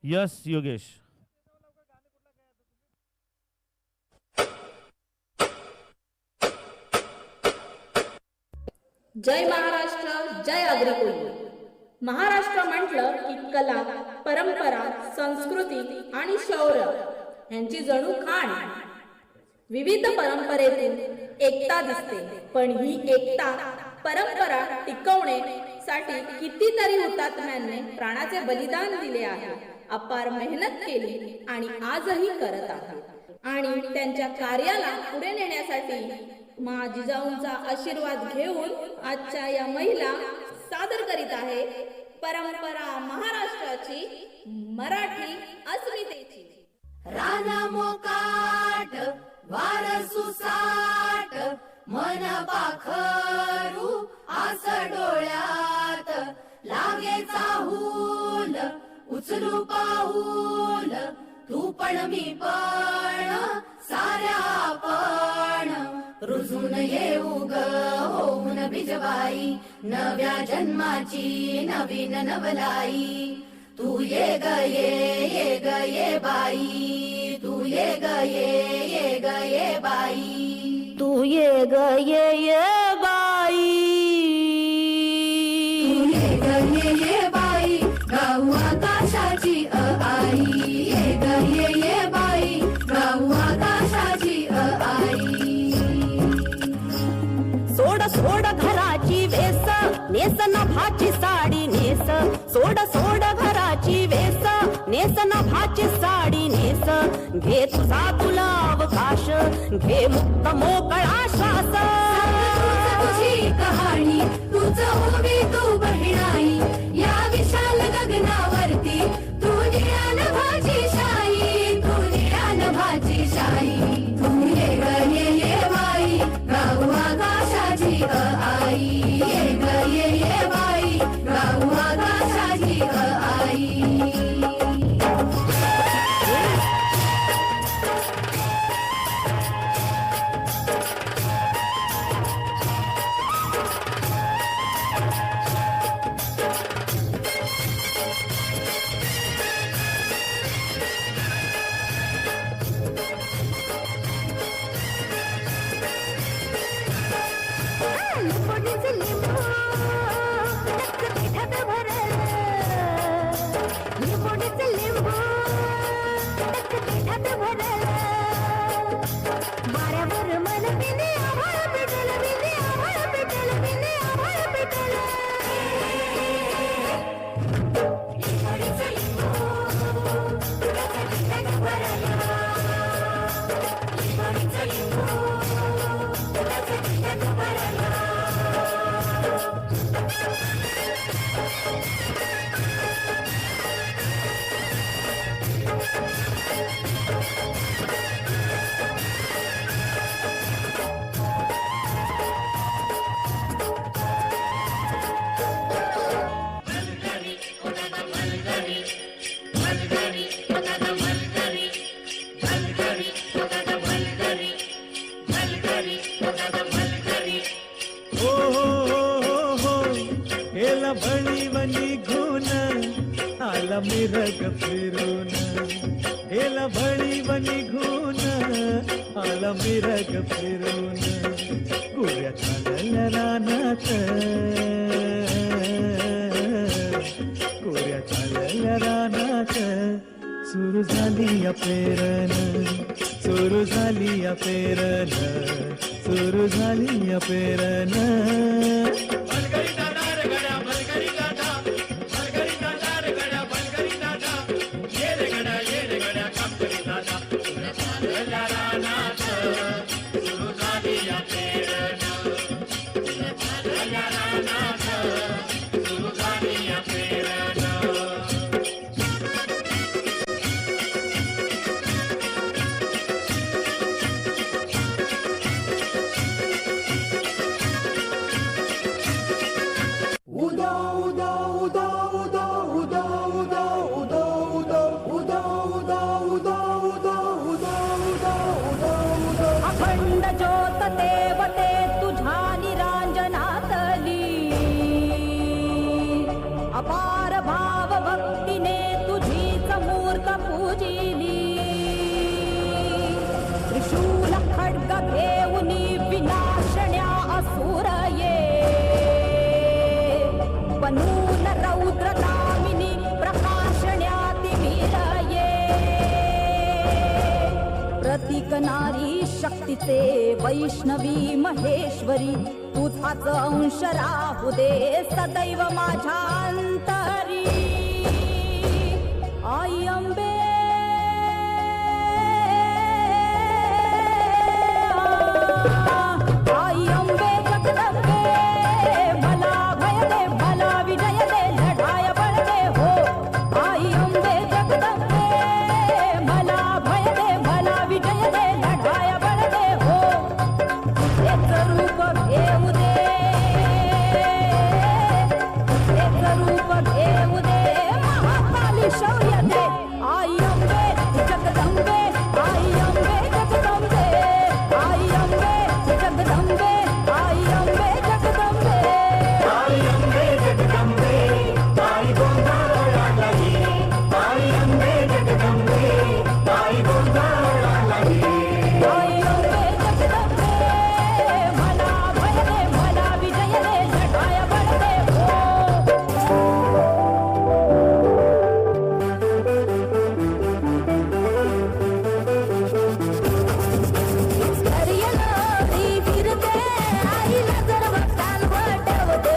Yes Yogesh. जय महाराष्ट्र, जय अग्रकुल. महाराष्ट्र म्हटलं की कला, परंपरा, संस्कृती आणि शौर्य यांची जणू खाण. विविध परंपरेतून एकता दिसते, पण ही एकता परंपरा टिकवण्यासाठी कितीतरी हुतात्म्यांनी प्राणाचे बलिदान दिले आहे, अपार मेहनत केली आणि आजही करत आहेत. आणि त्यांच्या कार्याला पुढे नेण्यासाठी मा जिजाऊंचा आशीर्वाद घेऊन आजच्या या महिला सादर करीत आहे परंपरा महाराष्ट्राची, मराठी अस्मितेची. राना मोकाट वार सुसाट मन पाखरू आस डोळ्यात लागे चाहूल उचलू पाऊल तू पण मी पण साऱ्या आपण रुजून येऊ ग होऊन बिजबाई नव्या जन्माची नवीन नवलाई. तू ये ग ये ग ये बाई तू ये ग ये ग ये बाई तू ये ग ये बाई तू ये ग ये बाई गाऊ आकाशाची आई ये ग ये बाई गाऊ आकाशाची आई. सोड सोड घराची वेस नेस नभाची साडी नेस सोड सोड घराची वेस नेस नभाची साडी नेस घे तुझा तुला अवकाश घे मुक्त मोकळा श्वास. तुझी कहाणी तुझ उभी तू बहिणाई या विशाल गगनावरती तू निळ्यान भाजी शाई तू निळ्यान भाजी शाई. तू ये ग ये बाई गाऊ आकाशाची आई ये ग ये बाई गाऊ आकाशाची आई. मिरग फिरून गेला भळी बनी घून आला मिरग फिरून गुऱ्या चालल्या रानात गुऱ्या चालल्या रानात सुरू झाली या पेरण सुरू झाली या पेरण सुरू झाली या पेरण. पूजिली त्रिशूल खड्ग घेऊनी विनाशण्या असुर ये बनून रौद्र नामिनी प्रकाशण्या तिमिर ये प्रतीक नारी शक्तीचे वैष्णवी महेश्वरी तुझाच अंश राहू दे सदैव माझ्या अंतरी आई अंबे आई अंबे जगदंबे मला भय दे मला विजय दे लढाया बळ दे हो आई अंबे जगदंबे मला भय दे मला विजय दे लढाया बळ दे हो एक रूप घेऊ दे एक रूप घेऊ दे महाकाली शौर्य दे आई अंबे जगदंबे आई अंबे जगदंबे आई अंबे जगदंबे आई अंबे जगदंबे आई अंबे जगदंबे आई गोंधळाला ये आई अंबे जगदंबे आई गोंधळाला ये आई अंबे जगदंबे मला भय दे मला विजय दे लढाया बळ दे हो हरियाणाची फिरते आई नजर बघतान वटवते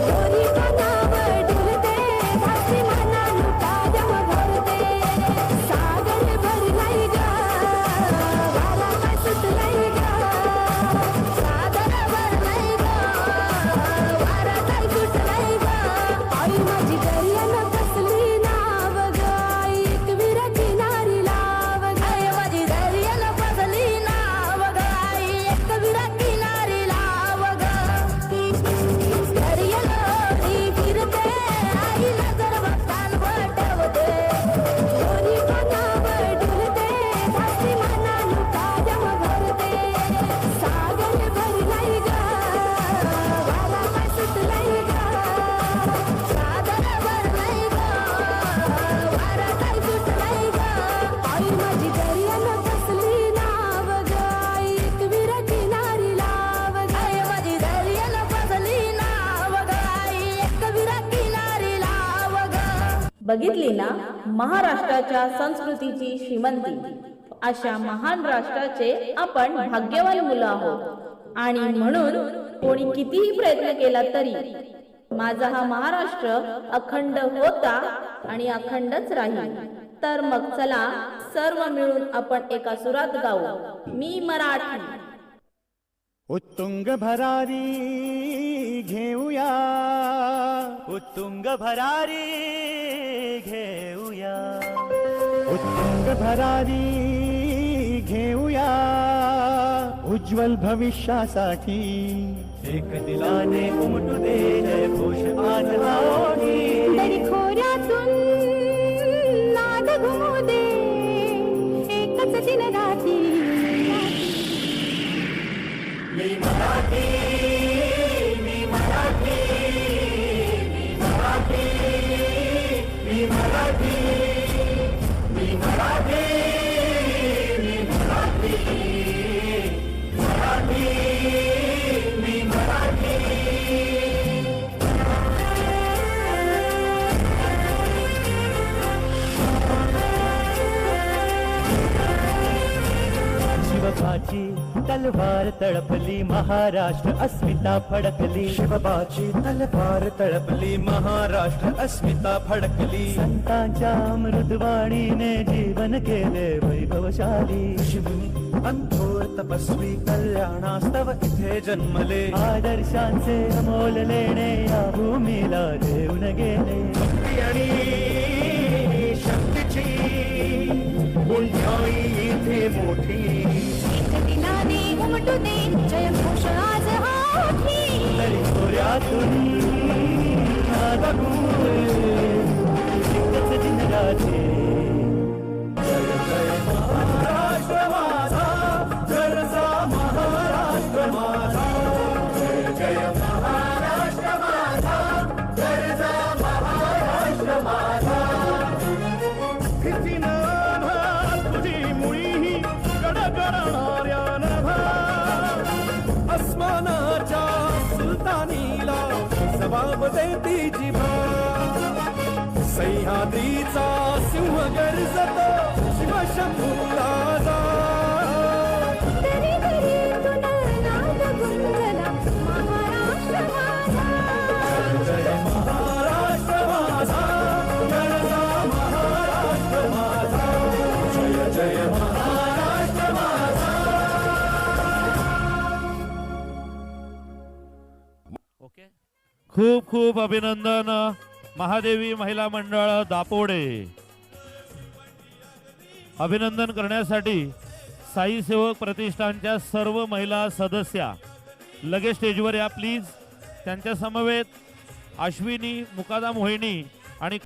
गोरी कोणावर डुलते धासी मना लुटा जम भरते सागर भरलाय ग वारा काय सुटलाय ग सागर भरलाय ग वारा काय सुटलाय ग आई माझी दर्यानं कसली नाव ग आई एकवीर किनारी लाव ग आई माझी दर्यानं कसली नाव ग आई एकवीर किनारी लाव ग दर्यानं फिरते आई नजर बघतान वटवते गोरी कोणावर डुलते धासी मना लुटा जम भरते सागर भरलाय ग वारा काय सुटलाय ग सागर भरलाय ग वारा काय सुटलाय ग आई माझी दर्यानं कसली नाव ग आई एकवीर किनारी लाव ग आई माझी दर्यानं कसली नाव ग आई एकवीर किनारी लाव ग बघितली ना महाराष्ट्राच्या संस्कृतीची श्रीमंती. अशा महान राष्ट्राचे आपण भाग्यवान मुलं आहोत आणि म्हणून कोणी कितीही प्रयत्न केला तरी माझा हा महाराष्ट्र अखंड होता आणि अखंडच राहील. तर मग चला सर्व मिळून आपण एका सुरात गाऊ. मी मराठी. उत्तुंग भरारी घेऊया उत्तुंग भरारी घेऊया उत्तुंग भरारी घेऊया उज्ज्वल भविष्यासाठी एक दिलाने उमटू दे जय घोष आज होगी तरी खोऱ्यातून नाद घुमू दे एकच दिन राती मी मराठी मी मराठी मी मराठी मी मराठी मी मराठी मी मराठी मराठी मी मराठी शिवबाची तलवार तळपली महाराष्ट्र अस्मिता फडकली शिवबाची तलवार तळपली महाराष्ट्र अस्मिता फडकली संतांच्या मृदवाणीने जीवन केले वैभवशाली ऋषिमुनी अंथोर तपस्वी कल्याणास्तव इथे जन्मले आदर्शांचे अमोल लेणे या भूमीला देऊन गेले भक्ती आणि शक्तीची उंचाई इथे मोठी दिनाने उमटू दे जय घोष आज होठी तरी खोऱ्यातून नाद घुमू दे, एकच दिन राहते. जय जय महाराष्ट्र माझा गरजा महाराष्ट्र माझा जय जय महाराष्ट्र माझा गरजा महाराष्ट्र माझा किती न वाजते ती जिभा सह्याद्रीचा सिंह गर्जतो शिवशंभू राजा जय महाराष्ट्र माझा गरजा महाराष्ट्र माझा जय जय महाराष्ट्र माझा. ओके, खूप खूप अभिनंदन महादेवी महिला मंडळ दापोडे. अभिनंदन करण्यासाठी साई सेवक प्रतिष्ठानच्या सर्व महिला सदस्या लगेच स्टेजवर या प्लीज. त्यांच्या समवेत अश्विनी मुकादम मोहिनी